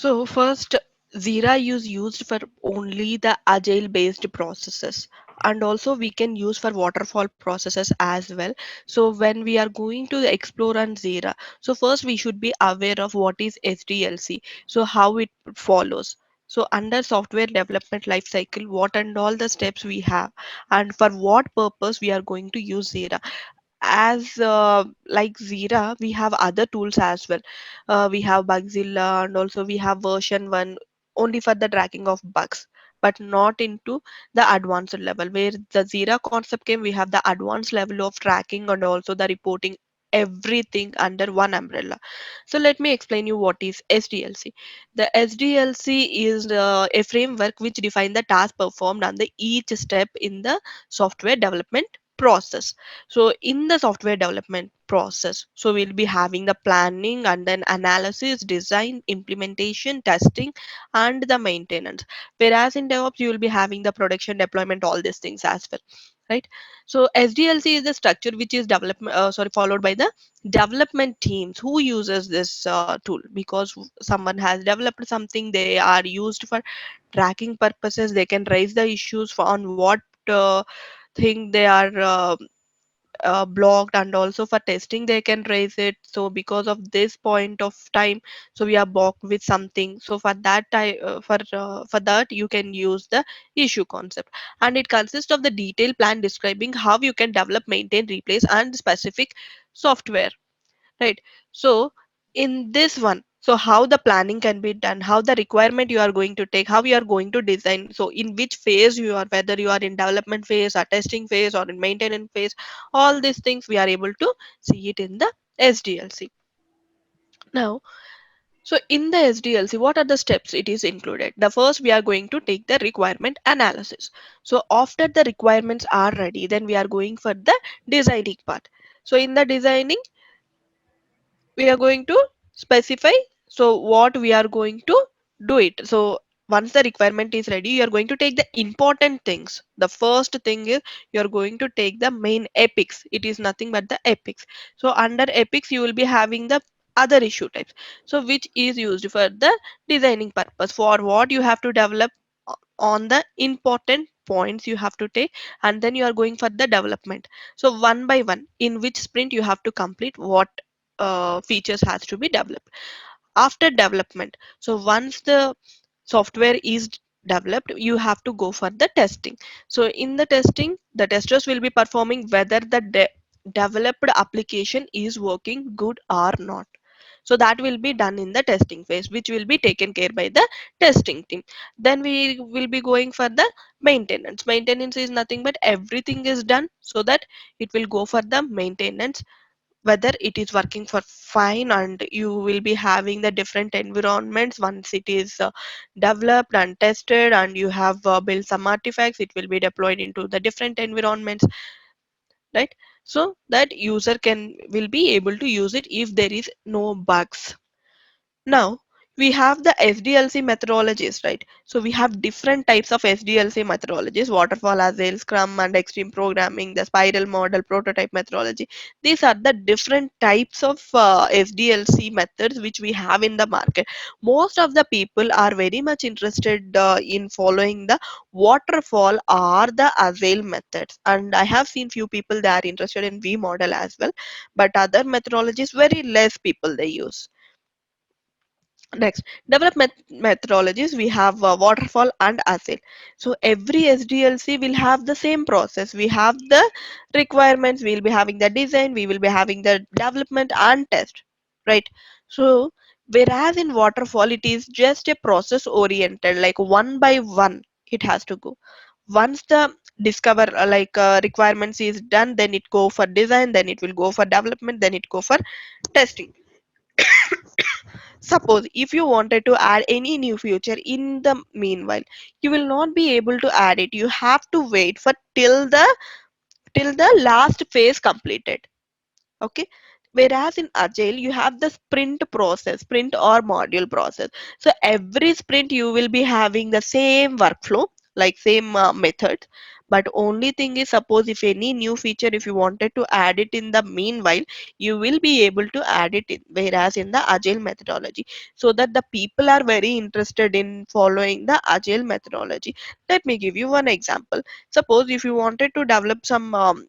So first, Zira is used for only the agile based processes, and also we can use for waterfall processes as well. So when we are going to explore on Zira, so first we should be aware of what is SDLC, so how it follows. So under software development life cycle, what and all the steps we have, and for what purpose we are going to use Zira. As like Zira, we have other tools as well. We have Bugzilla, and also we have version 1 only for the tracking of bugs, but not into the advanced level. Where the Zira concept came, we have the advanced level of tracking and also the reporting everything under one umbrella. So let me explain you what is SDLC. The SDLC is a framework which defines the task performed on the each step in the software development process. So in the software development process, so we'll be having the planning and then analysis, design, implementation, testing, and the maintenance. Whereas in DevOps, you will be having the production deployment, all these things as well. Right. So SDLC is the structure which is development, followed by the development teams who uses this tool, because someone has developed something, they are used for tracking purposes. They can raise the issues for on what thing they are blocked, and also for testing they can raise it. So because of this point of time, so we are blocked with something, so for that time for that you can use the issue concept, and it consists of the detailed plan describing how you can develop, maintain, replace and specific software, right? So in this one, so how the planning can be done, how the requirement you are going to take, how you are going to design, so in which phase you are, whether you are in development phase or testing phase or in maintenance phase, all these things we are able to see it in the SDLC. Now, so in the SDLC, what are the steps it is included? The first, we are going to take the requirement analysis. So after the requirements are ready, then we are going for the designing part. So in the designing, we are going to specify so what we are going to do it. So once the requirement is ready, you are going to take the important things. The first thing is you are going to take the main epics. It is nothing but the epics. So under epics you will be having the other issue types, so which is used for the designing purpose, for what you have to develop on the important points you have to take, and then you are going for the development. So one by one, in which sprint you have to complete what features has to be developed. After development, so once the software is developed, you have to go for the testing. So in the testing, the testers will be performing whether the developed application is working good or not. So that will be done in the testing phase, which will be taken care by the testing team. Then we will be going for the maintenance. Maintenance is nothing but everything is done so that it will go for the maintenance, whether it is working for fine, and you will be having the different environments. Once it is developed and tested and you have built some artifacts, it will be deployed into the different environments, right? So that user can will be able to use it if there is no bugs. Now, we have the SDLC methodologies, right? So we have different types of SDLC methodologies: waterfall, agile, scrum, and extreme programming, the spiral model, prototype methodology. These are the different types of SDLC methods which we have in the market. Most of the people are very much interested in following the waterfall or the agile methods. And I have seen few people that are interested in V model as well, but other methodologies, very less people they use. Next, development methodologies, we have waterfall and agile. So every SDLC will have the same process. We have the requirements, we will be having the design, we will be having the development and test, right? So whereas in waterfall, it is just a process oriented, like one by one it has to go. Once the discover requirements is done, then it go for design, then it will go for development, then it go for testing. Suppose if you wanted to add any new feature in the meanwhile, you will not be able to add it. You have to wait for till the last phase completed. Okay. Whereas in Agile, you have the sprint process, sprint or module process. So every sprint you will be having the same workflow, like same method, But only thing is, suppose if any new feature, if you wanted to add it in the meanwhile, you will be able to add it in, whereas in the agile methodology, so that the people are very interested in following the agile methodology. Let me give you one example. Suppose if you wanted to develop some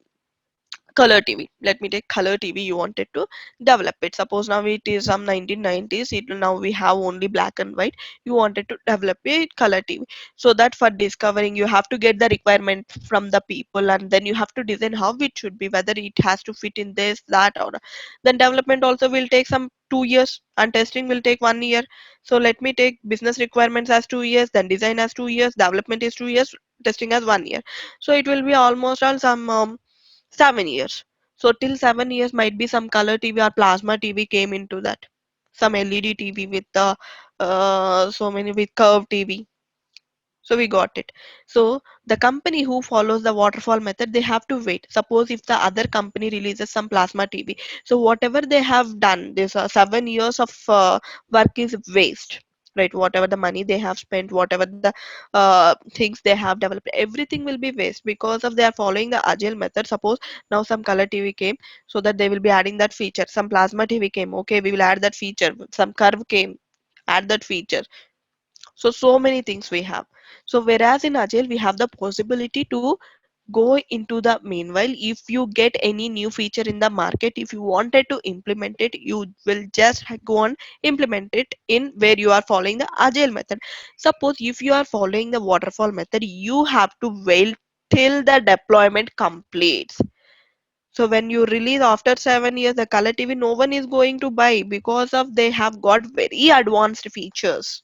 color TV. Let me take color TV. You wanted to develop it. Suppose now it is some 1990s. It now we have only black and white. You wanted to develop a color TV. So that for discovering, you have to get the requirement from the people, and then you have to design how it should be, whether it has to fit in this, that, or then development also will take some 2 years, and testing will take 1 year. So let me take business requirements as 2 years, then design as 2 years, development is 2 years, testing as 1 year. So it will be almost all some 7 years. So till 7 years might be some color TV or plasma TV came into that. Some LED TV with the so many with curved TV. So we got it. So the company who follows the waterfall method, they have to wait. Suppose if the other company releases some plasma TV, so whatever they have done, this 7 years of work is waste, right? Whatever the money they have spent, whatever the things they have developed, everything will be waste because of they are following the agile method. Suppose now some color TV came, so that they will be adding that feature. Some plasma TV came, okay, we will add that feature. Some curve came, add that feature. So many things we have. So whereas in agile we have the possibility to go into the meanwhile, if you get any new feature in the market, if you wanted to implement it, you will just go and implement it in where you are following the agile method. Suppose if you are following the waterfall method, you have to wait till the deployment completes. So when you release after 7 years the color TV, no one is going to buy because of they have got very advanced features.